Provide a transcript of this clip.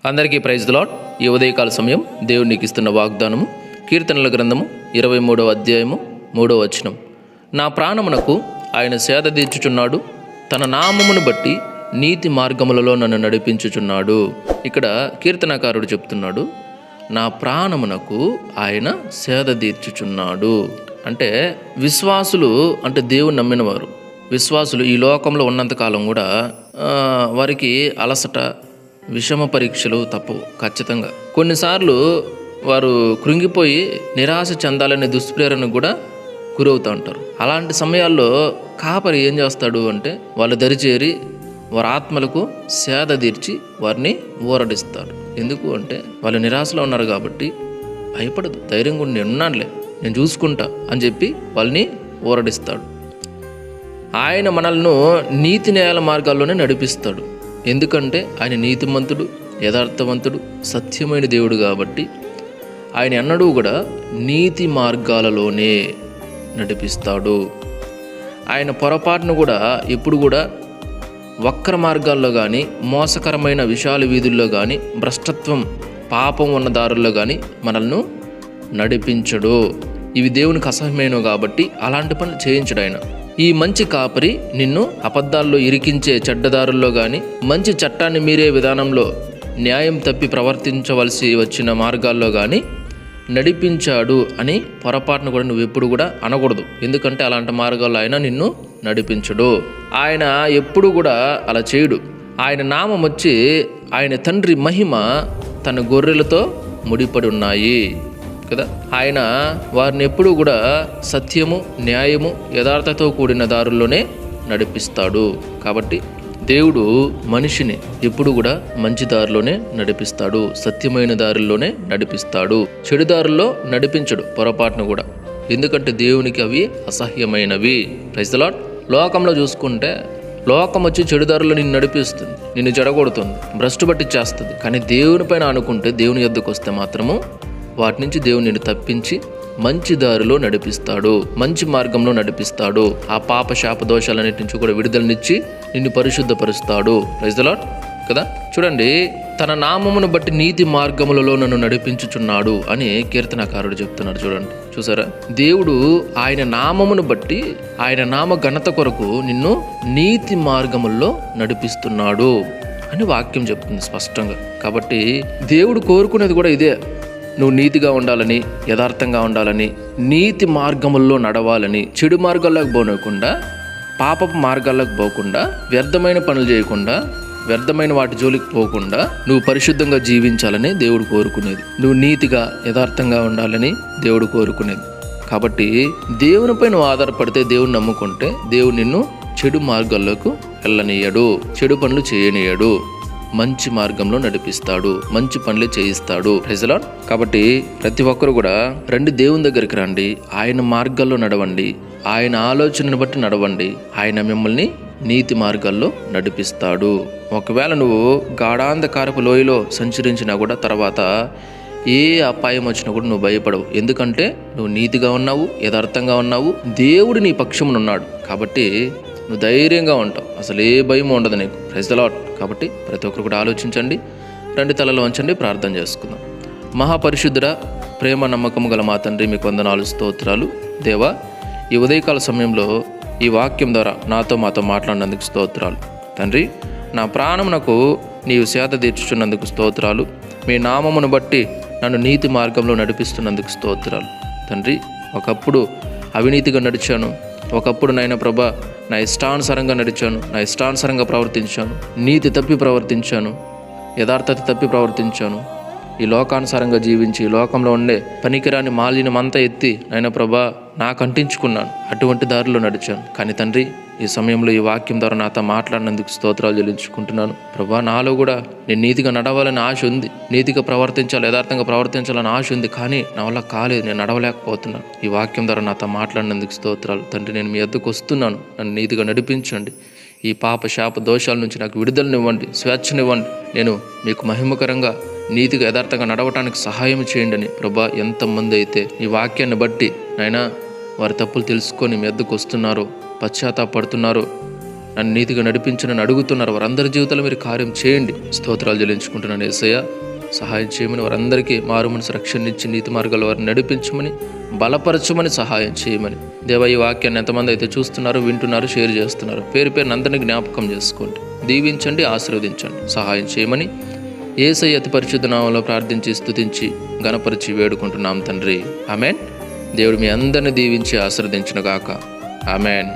అందరికీ praise the lord. ఈ ఉదయకాల సమయం దేవుడు నీకు ఇస్తున్న వాగ్దానము కీర్తనల గ్రంథము 23వ అధ్యాయము 3వ వచనం. నా ప్రాణమునకు ఆయన సేద తీర్చుచున్నాడు, తన నామమును బట్టి నీతి మార్గములలో నన్ను నడిపించుచున్నాడు. ఇక్కడ కీర్తనకారుడు చెప్తున్నాడు, నా ప్రాణమునకు ఆయన సేద తీర్చుచున్నాడు. అంటే విశ్వాసులు, అంటే దేవుని నమ్మినవారు విశ్వాసులు ఈ లోకంలో ఉన్నంతకాలం కూడా వారికి అలసట, విషమ పరీక్షలు తప్పవు ఖచ్చితంగా. కొన్నిసార్లు వారు కృంగిపోయి నిరాశ చెందాలనే దుష్ప్రేరణకు కూడా గురవుతూ ఉంటారు. అలాంటి సమయాల్లో కాపరి ఏం చేస్తాడు అంటే వాళ్ళు దరిచేరి వారి ఆత్మలకు సేద తీర్చి వారిని ఊరడిస్తాడు. ఎందుకు అంటే వాళ్ళు నిరాశలో ఉన్నారు కాబట్టి భయపడదు, ధైర్యంగా ఉండి నేను ఉన్నానులే, నేను చూసుకుంటా అని చెప్పి వాళ్ళని ఊరడిస్తాడు. ఆయన మనల్ని నీతి న్యాయాల మార్గాల్లోనే నడిపిస్తాడు. ఎందుకంటే ఆయన నీతిమంతుడు, యథార్థవంతుడు, సత్యమైన దేవుడు కాబట్టి ఆయన ఎన్నడూ కూడా నీతి మార్గాలలోనే నడిపిస్తాడు. ఆయన పొరపాటును కూడా ఎప్పుడు కూడా వక్ర మార్గాల్లో కానీ, మోసకరమైన విశాల వీధుల్లో కానీ, భ్రష్టత్వం, పాపం ఉన్న దారుల్లో కానీ మనల్ని నడిపించడు. ఇవి దేవునికి అసహ్యమైనవి కాబట్టి అలాంటి పనులు చేయించడు ఆయన. ఈ మంచి కాపరి నిన్ను అబద్ధాల్లో ఇరికించే చెడ్డదారుల్లో కానీ, మంచి చట్టాన్ని మీరే విధానంలో న్యాయం తప్పి ప్రవర్తించవలసి వచ్చిన మార్గాల్లో కానీ నడిపించాడు అని పొరపాటును కూడా నువ్వు ఎప్పుడు కూడా అనకూడదు. ఎందుకంటే అలాంటి మార్గాల్లో ఆయన నిన్ను నడిపించడు. ఆయన ఎప్పుడు కూడా అలా చేయడు. ఆయన నామం వచ్చి ఆయన తండ్రి మహిమ తన గొర్రెలతో ముడిపడి ఉన్నాయి కదా. ఆయన వారిని ఎప్పుడూ కూడా సత్యము, న్యాయము, యథార్థతో కూడిన దారుల్లోనే నడిపిస్తాడు. కాబట్టి దేవుడు మనిషిని ఎప్పుడు కూడా మంచి దారిలోనే నడిపిస్తాడు, సత్యమైన దారుల్లోనే నడిపిస్తాడు. చెడు దారుల్లో నడిపించడు పొరపాటును కూడా, ఎందుకంటే దేవునికి అవి అసహ్యమైనవి. Praise the lord. లోకంలో చూసుకుంటే లోకం వచ్చి చెడు దారుల్లో నిన్ను నడిపిస్తుంది, నిన్ను చెడగొడుతుంది, భ్రష్టు పట్టి చేస్తుంది. కానీ దేవుని పైన అనుకుంటే, దేవుని యొద్దకు వస్తే మాత్రము వాటి నుంచి దేవుని నిన్ను తప్పించి మంచి దారిలో నడిపిస్తాడు, మంచి మార్గంలో నడిపిస్తాడు. ఆ పాప శాప దోషాలన్నిటి నుంచి కూడా విడుదలనిచ్చి నిన్ను పరిశుద్ధపరుస్తాడు. ప్రైజ్ ది లార్డ్ కదా. చూడండి, తన నామమును బట్టి నీతి మార్గములలో నన్ను నడిపించుచున్నాడు అని కీర్తనకారుడు చెప్తున్నాడు. చూడండి, చూసారా, దేవుడు ఆయన నామమును బట్టి, ఆయన నామ ఘనత కొరకు నిన్ను నీతి మార్గముల్లో నడిపిస్తున్నాడు అని వాక్యం చెప్తుంది స్పష్టంగా. కాబట్టి దేవుడు కోరుకునేది కూడా ఇదే, నువ్వు నీతిగా ఉండాలని, యథార్థంగా ఉండాలని, నీతి మార్గముల్లో నడవాలని, చెడు మార్గాల్లోకి పోనకుండా, పాపపు మార్గాల్లోకి పోకుండా, వ్యర్థమైన పనులు చేయకుండా, వ్యర్థమైన వాటి జోలికి పోకుండా నువ్వు పరిశుద్ధంగా జీవించాలని దేవుడు కోరుకునేది. నువ్వు నీతిగా, యథార్థంగా ఉండాలని దేవుడు కోరుకునేది. కాబట్టి దేవునిపై నువ్వు ఆధారపడితే, దేవుని నమ్ముకుంటే దేవుడు నిన్ను చెడు మార్గాల్లోకి వెళ్ళనీయడు, చెడు పనులు చేయనీయడు, మంచి మార్గంలో నడిపిస్తాడు, మంచి పనులే చేయిస్తాడు. Praise the Lord. కాబట్టి ప్రతి ఒక్కరు కూడా రండి, దేవుని దగ్గరికి రండి, ఆయన మార్గాల్లో నడవండి, ఆయన ఆలోచనను బట్టి నడవండి, ఆయన మిమ్మల్ని నీతి మార్గాల్లో నడిపిస్తాడు. ఒకవేళ నువ్వు గాఢాంధకారపు లోయలో సంచరించినా కూడా తర్వాత ఏ అపాయం వచ్చినా కూడా నువ్వు భయపడవు. ఎందుకంటే నువ్వు నీతిగా ఉన్నావు, యథార్థంగా ఉన్నావు, దేవుడు నీ పక్షమున ఉన్నాడు. కాబట్టి నువ్వు ధైర్యంగా ఉంటావు, అసలు ఏ భయం ఉండదు నీకు. Praise the Lord. కాబట్టి ప్రతి ఒక్కరు కూడా ఆలోచించండి, రెండు తలలు వంచండి, ప్రార్థన చేసుకుందాం. మహాపరిశుద్ధుడ, ప్రేమ నమ్మకము గల మా తండ్రి, మీకు వందనాలు, స్తోత్రాలు. దేవా, ఈ ఉదయకాల సమయంలో ఈ వాక్యం ద్వారా మాతో మాట్లాడినందుకు స్తోత్రాలు. తండ్రి, నా ప్రాణమునకు నీవు సేద తీర్చుచున్నందుకు స్తోత్రాలు. మీ నామమును బట్టి నన్ను నీతి మార్గంలో నడిపిస్తున్నందుకు స్తోత్రాలు. తండ్రి, ఒకప్పుడు అవినీతిగా నడిచాను, ఒకప్పుడు నాయన ప్రభా నా ఇష్టానుసారంగా నడిచాను, నా ఇష్టానుసారంగా ప్రవర్తించాను, నీతి తప్పి ప్రవర్తించాను, యథార్థత తప్పి ప్రవర్తించాను, ఈ లోకానుసారంగా జీవించి ఈ లోకంలో ఉండే పనికిరాని మాలిన్యమంతా ఎత్తి నాయన ప్రభా నాకు అంటించుకున్నాను, అటువంటి దారిలో నడిచాను. కానీ తండ్రి, ఈ సమయంలో ఈ వాక్యం ద్వారా నాతో మాట్లాడినందుకు స్తోత్రాలు చెల్లించుకుంటున్నాను. ప్రభా, నాలో కూడా నేను నీతిగా నడవాలని ఆశ ఉంది, నీతిగా ప్రవర్తించాలి, యథార్థంగా ప్రవర్తించాలని ఆశ ఉంది. కానీ నా వల్ల కాలేదు, నేను నడవలేకపోతున్నాను. ఈ వాక్యం ద్వారా నాతో మాట్లాడినందుకు స్తోత్రాలు. తండ్రి, నేను మీ వద్దకు వస్తున్నాను, నన్ను నీతిగా నడిపించండి. ఈ పాప శాప దోషాల నుంచి నాకు విడుదలనివ్వండి, స్వేచ్ఛనివ్వండి. నేను మీకు మహిమకరంగా, నీతిగా, యథార్థంగా నడవటానికి సహాయం చేయండి అని ప్రభా, ఎంతమంది అయితే ఈ వాక్యాన్ని బట్టి నాయనా వారి తప్పులు తెలుసుకొని మీ వద్దకు వస్తున్నారో, పశ్చాత్తాపడుతున్నారో, నన్ను నీతిగా నడిపించనని అడుగుతున్నారు. వారందరి జీవితాలు మీరు కార్యం చేయండి. స్తోత్రాలు చెల్లించుకుంటున్నాను యేసయ్య. సహాయం చేయమని, వారందరికీ మారు మనసు రక్షణ ఇచ్చి నీతి మార్గాలు వారిని నడిపించమని, బలపరచమని, సహాయం చేయమని. దేవా, ఈ వాక్యాన్ని ఎంతమంది అయితే చూస్తున్నారో, వింటున్నారు, షేర్ చేస్తున్నారు, పేరు పేరుని అందరినీ జ్ఞాపకం చేసుకోండి, దీవించండి, ఆశీర్వదించండి, సహాయం చేయమని యేసయ్య అతి పరిశుద్ధ నామములో ప్రార్థించి స్తుతించి ఘనపరిచి వేడుకుంటున్నాం తండ్రి. ఆమేన్. దేవుడు మీ అందరిని దీవించి ఆశీర్వదించును గాక. ఆమేన్.